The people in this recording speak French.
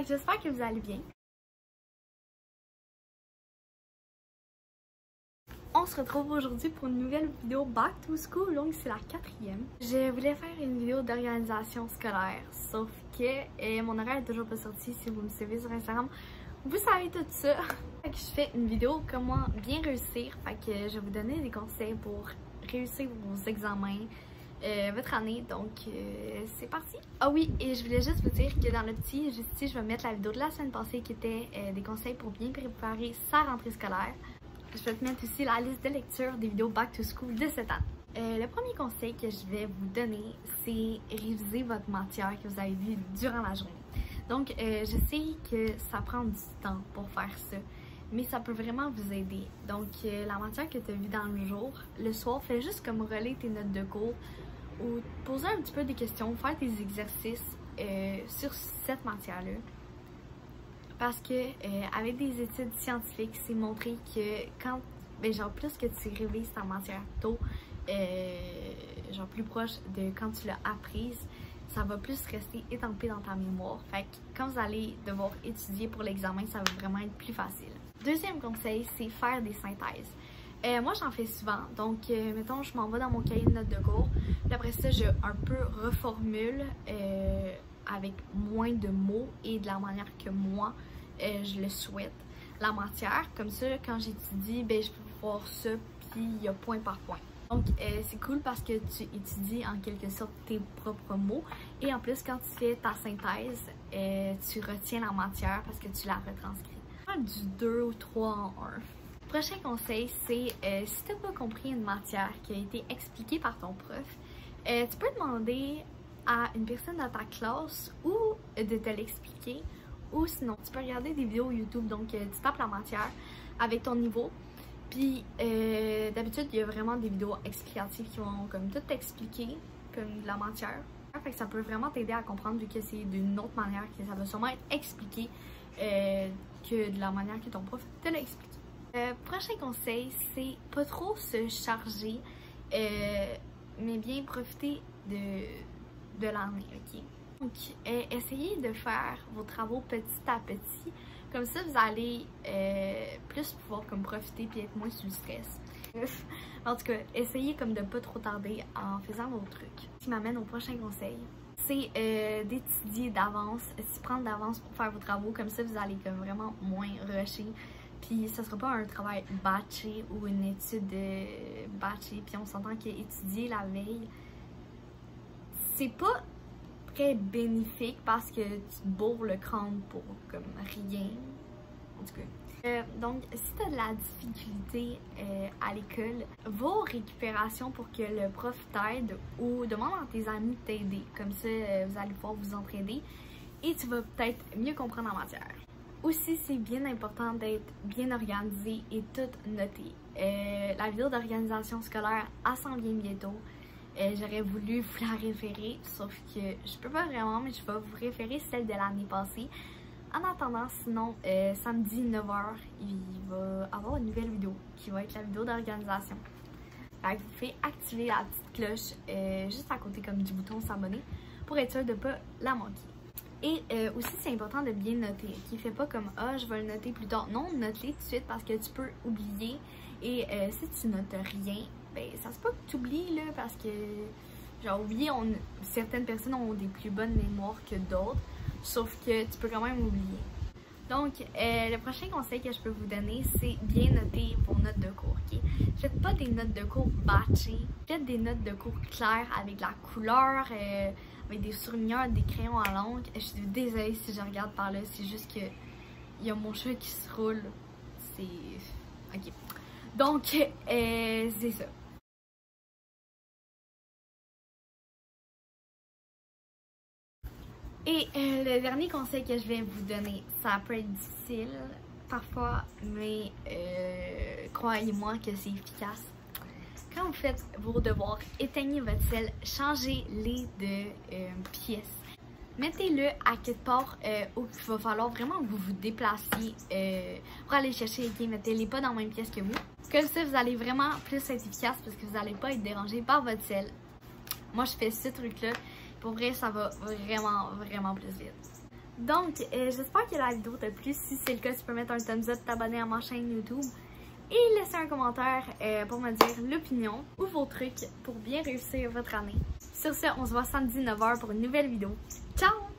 j'espère que vous allez bien. On se retrouve aujourd'hui pour une nouvelle vidéo Back to School, donc c'est la 4e. Je voulais faire une vidéo d'organisation scolaire, sauf que mon horaire est toujours pas sorti. Si vous me suivez sur Instagram, vous savez tout ça. Fait que je fais une vidéo comment bien réussir, fait que je vais vous donner des conseils pour réussir vos examens, votre année, donc c'est parti! Ah oui, et je voulais juste vous dire que dans le petit, juste ici, je vais mettre la vidéo de la semaine passée qui était des conseils pour bien préparer sa rentrée scolaire. Je vais te mettre aussi la liste de lecture des vidéos Back to School de cette année. Le premier conseil que je vais vous donner, c'est réviser votre matière que vous avez vue durant la journée. Donc, je sais que ça prend du temps pour faire ça, mais ça peut vraiment vous aider. Donc, la matière que tu as vue dans le jour, le soir, fais juste comme relayer tes notes de cours ou poser un petit peu des questions, faire des exercices sur cette matière-là. Parce que avec des études scientifiques, c'est montré que quand, genre plus que tu révises ta matière tôt, genre plus proche de quand tu l'as apprise, ça va plus rester étampé dans ta mémoire. Fait que quand vous allez devoir étudier pour l'examen, ça va vraiment être plus facile. Deuxième conseil, c'est faire des synthèses. Moi, j'en fais souvent. Donc, mettons, je m'en vais dans mon cahier de notes de cours. Puis après ça, je un peu reformule avec moins de mots et de la manière que moi, je le souhaite. La matière, comme ça, quand j'étudie, ben, je peux voir ça, puis il y a point par point. Donc, c'est cool parce que tu étudies en quelque sorte tes propres mots. Et en plus, quand tu fais ta synthèse, tu retiens la matière parce que tu la retranscris. Du 2 ou 3 en 1. Prochain conseil, c'est si tu n'as pas compris une matière qui a été expliquée par ton prof, tu peux demander à une personne dans ta classe ou de te l'expliquer, ou sinon tu peux regarder des vidéos YouTube. Donc tu tapes la matière avec ton niveau, puis d'habitude il y a vraiment des vidéos explicatives qui vont comme tout t'expliquer comme la matière. Fait que ça peut vraiment t'aider à comprendre, vu que c'est d'une autre manière, que ça va sûrement être expliqué que de la manière que ton prof te l'a expliqué. Prochain conseil, c'est pas trop se charger, mais bien profiter de l'année, ok? Donc, essayez de faire vos travaux petit à petit, comme ça vous allez plus pouvoir comme profiter puis être moins sous le stress. En tout cas, essayez comme de pas trop tarder en faisant vos trucs. Ce qui m'amène au prochain conseil, c'est d'étudier d'avance, s'y prendre d'avance pour faire vos travaux, comme ça vous allez comme vraiment moins rusher. Puis ça sera pas un travail batché ou une étude batchée. Puis on s'entend qu'étudier la veille, c'est pas très bénéfique parce que tu te bourres le crâne pour comme rien. En tout cas. Donc, si tu as de la difficulté à l'école, va aux récupérations pour que le prof t'aide ou demande à tes amis de t'aider. Comme ça, vous allez pouvoir vous entraider et tu vas peut-être mieux comprendre la matière. Aussi, c'est bien important d'être bien organisé et tout noté. La vidéo d'organisation scolaire, elle s'en vient bientôt. J'aurais voulu vous la référer, sauf que je peux pas vraiment, mais je vais vous référer celle de l'année passée. En attendant, sinon, samedi 9h, il va y avoir une nouvelle vidéo qui va être la vidéo d'organisation. Fait que vous faites activer la petite cloche juste à côté comme du bouton s'abonner pour être sûr de ne pas la manquer. Et aussi, c'est important de bien noter, qui fait pas comme « Ah, je vais le noter plus tard ». Non, note-les tout de suite parce que tu peux oublier. Et si tu notes rien, ben ça se peut que tu oublies, là, parce que, genre, oublier, certaines personnes ont des plus bonnes mémoires que d'autres, sauf que tu peux quand même oublier. Donc, le prochain conseil que je peux vous donner, c'est bien noter vos notes de cours, ok? Faites pas des notes de cours batchées, faites des notes de cours claires avec la couleur, avec des surligneurs, des crayons à l'encre. Je suis désolée si je regarde par là, c'est juste que il y a mon chat qui se roule. C'est... ok. Donc, c'est ça. Et le dernier conseil que je vais vous donner, ça peut être difficile parfois, mais croyez-moi que c'est efficace. Quand vous faites vos devoirs, éteignez votre sel, changez-les de pièce. Mettez-le à quelque part où il va falloir vraiment que vous vous déplaciez pour aller chercher les clés. Mettez-les pas dans la même pièce que vous. Comme ça, vous allez vraiment plus être efficace parce que vous n'allez pas être dérangé par votre sel. Moi, je fais ce truc-là. Pour vrai, ça va vraiment plus vite. Donc, j'espère que la vidéo t'a plu. Si c'est le cas, tu peux mettre un thumbs up, t'abonner à ma chaîne YouTube et laisser un commentaire pour me dire l'opinion ou vos trucs pour bien réussir votre année. Sur ce, on se voit samedi 9h pour une nouvelle vidéo. Ciao!